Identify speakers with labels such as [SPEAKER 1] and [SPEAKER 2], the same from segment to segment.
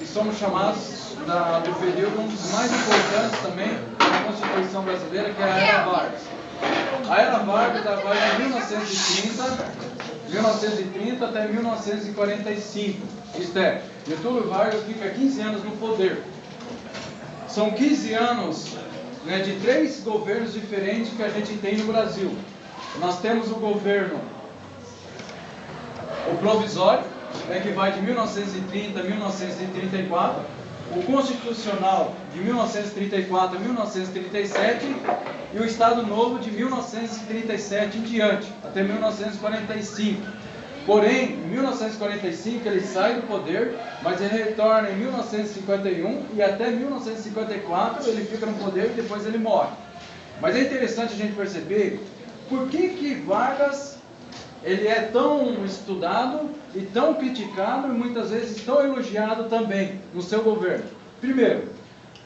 [SPEAKER 1] e somos chamados do período um dos mais importantes também da Constituição brasileira, que é a Era Vargas. A Era Vargas vai de 1930 até 1945. Isto é, Getúlio Vargas fica 15 anos no poder. São 15 anos, né, de 3 governos diferentes que a gente tem no Brasil. Nós temos o governo, o provisório, né, que vai de 1930 a 1934, o constitucional de 1934 a 1937 e o Estado Novo de 1937 em diante, até 1945. Porém, em 1945 ele sai do poder, mas ele retorna em 1951 e até 1954 ele fica no poder e depois ele morre. Mas é interessante a gente perceber por que Vargas ele é tão estudado e tão criticado e muitas vezes tão elogiado também no seu governo. Primeiro,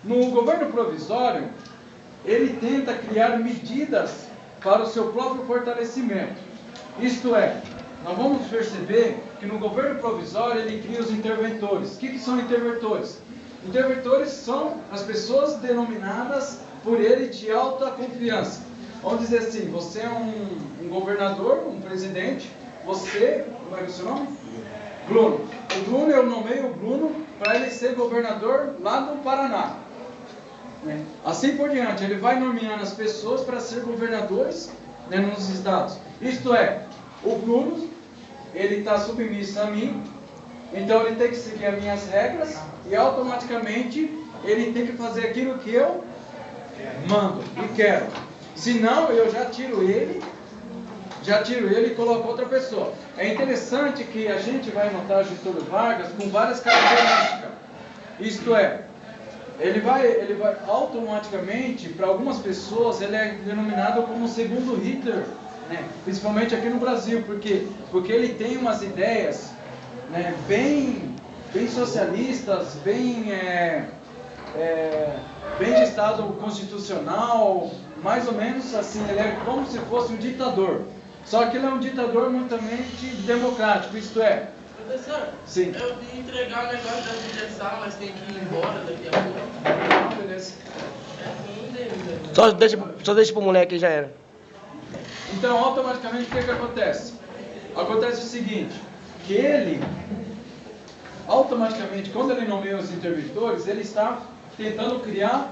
[SPEAKER 1] no governo provisório, ele tenta criar medidas para o seu próprio fortalecimento. Isto é, nós vamos perceber que no governo provisório ele cria os interventores. O que são interventores? Interventores são as pessoas denominadas por ele de alta confiança. Vamos dizer assim, você é um governador, um presidente, você, como é o seu nome? Bruno. O Bruno, eu nomeio o Bruno para ele ser governador lá do Paraná. Assim por diante, ele vai nomeando as pessoas para ser governadores, né, nos estados. Isto é, o Bruno, ele está submisso a mim, então ele tem que seguir as minhas regras e automaticamente ele tem que fazer aquilo que eu mando e quero. Senão eu já tiro ele e coloco outra pessoa. É interessante que a gente vai notar Getúlio Vargas com várias características. Isto é, ele vai automaticamente, para algumas pessoas, ele é denominado como o segundo Hitler, né? Principalmente aqui no Brasil, porque ele tem umas ideias, né, bem socialistas, bem de Estado constitucional, mais ou menos assim. Ele é como se fosse um ditador, só que ele é um ditador muitamente democrático, isto é.
[SPEAKER 2] Professor,
[SPEAKER 1] sim.
[SPEAKER 2] Eu vim entregar o negócio da direção, mas tem que ir embora daqui a pouco.
[SPEAKER 1] Não, beleza.
[SPEAKER 3] Só deixa pro moleque e já era.
[SPEAKER 1] Então, automaticamente, o que acontece? Acontece o seguinte, que ele, automaticamente, quando ele nomeia os interventores, ele está tentando criar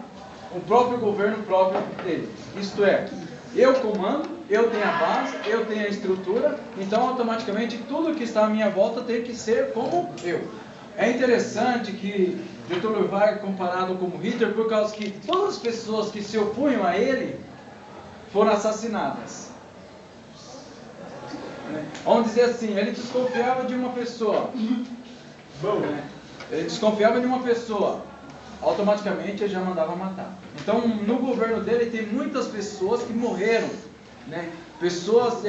[SPEAKER 1] o próprio governo próprio dele. Isto é, eu comando, eu tenho a base, eu tenho a estrutura, então automaticamente tudo que está à minha volta tem que ser como eu. É interessante que Getúlio Vargas é comparado como Hitler por causa que todas as pessoas que se opunham a ele foram assassinadas. Vamos dizer assim, ele desconfiava de uma pessoa. Ele desconfiava de uma pessoa, automaticamente ele já mandava matar. Então, no governo dele tem muitas pessoas que morreram, né? Pessoas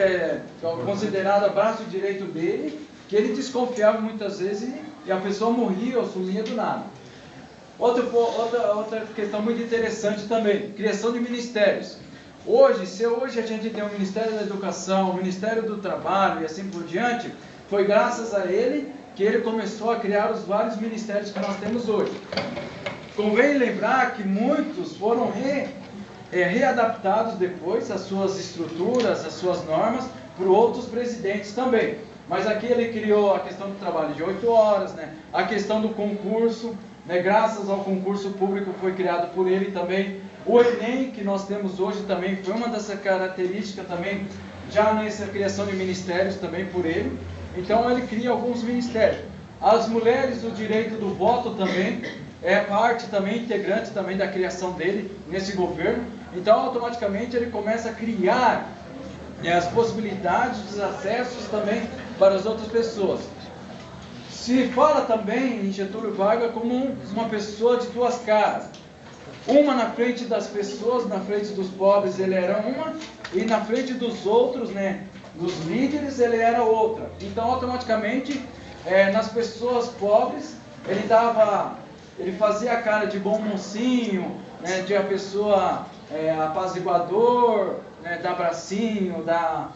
[SPEAKER 1] consideradas braço direito dele, que ele desconfiava muitas vezes e a pessoa morria ou sumia do nada. Outra questão muito interessante também, criação de ministérios. Hoje a gente tem o Ministério da Educação, o Ministério do Trabalho e assim por diante, foi graças a ele que ele começou a criar os vários ministérios que nós temos hoje. Convém lembrar que muitos foram readaptados depois, as suas estruturas, as suas normas, por outros presidentes também. Mas aqui ele criou a questão do trabalho de 8 horas, né? A questão do concurso, né? Graças ao concurso público foi criado por ele também. O Enem, que nós temos hoje também, foi uma dessas características também, já nessa criação de ministérios também por ele. Então ele cria alguns ministérios. As mulheres, o direito do voto também, é parte também, integrante também da criação dele nesse governo. Então automaticamente ele começa a criar as possibilidades, os acessos também para as outras pessoas. Se fala também em Getúlio Vargas como uma pessoa de duas caras. Uma na frente das pessoas, na frente dos pobres ele era uma, e na frente dos outros, né, dos líderes, ele era outra. Então automaticamente nas pessoas pobres ele fazia a cara de bom mocinho, né, de a pessoa apaziguador, né, dá bracinho, dá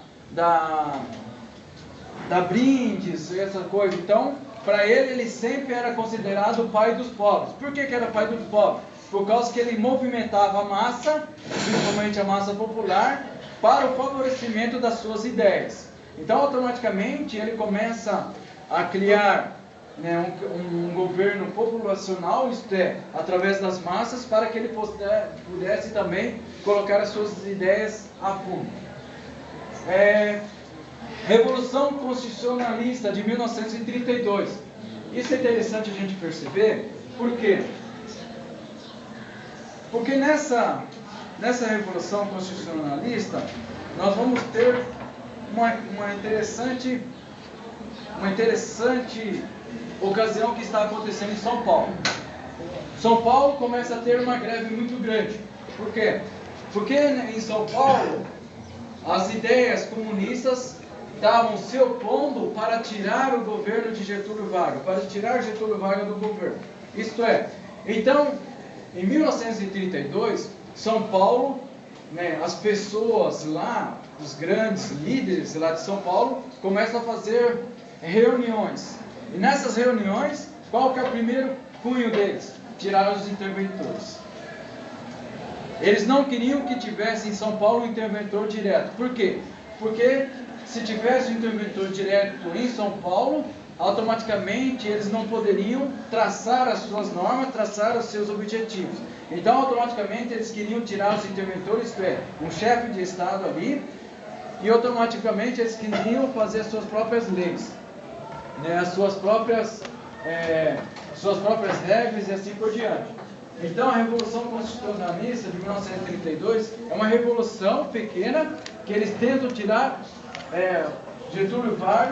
[SPEAKER 1] brindes, essa coisa. Então para ele sempre era considerado o pai dos pobres. Por que era pai dos pobres? Por causa que ele movimentava a massa, principalmente a massa popular, para o favorecimento das suas ideias. Então, automaticamente, ele começa a criar, né, um governo populacional, isto é, através das massas, para que ele pudesse também colocar as suas ideias a fundo. Revolução Constitucionalista de 1932. Isso é interessante a gente perceber, por quê? Porque nessa Revolução Constitucionalista, nós vamos ter uma interessante ocasião que está acontecendo em São Paulo. São Paulo começa a ter uma greve muito grande. Por quê? Porque em São Paulo, as ideias comunistas estavam se opondo para tirar o governo de Getúlio Vargas, para tirar Getúlio Vargas do governo. Isto é, então, em 1932, São Paulo, né, as pessoas lá, os grandes líderes lá de São Paulo, começam a fazer reuniões. E nessas reuniões, qual que é o primeiro cunho deles? Tirar os interventores. Eles não queriam que tivesse em São Paulo um interventor direto. Por quê? Porque se tivesse um interventor direto em São Paulo, automaticamente eles não poderiam traçar as suas normas, traçar os seus objetivos. Então, automaticamente eles queriam tirar os interventores, isto é, um chefe de Estado ali, e automaticamente eles queriam fazer as suas próprias leis, né, as suas próprias regras e assim por diante. Então, a Revolução Constitucionalista de 1932 é uma revolução pequena que eles tentam tirar Getúlio Vargas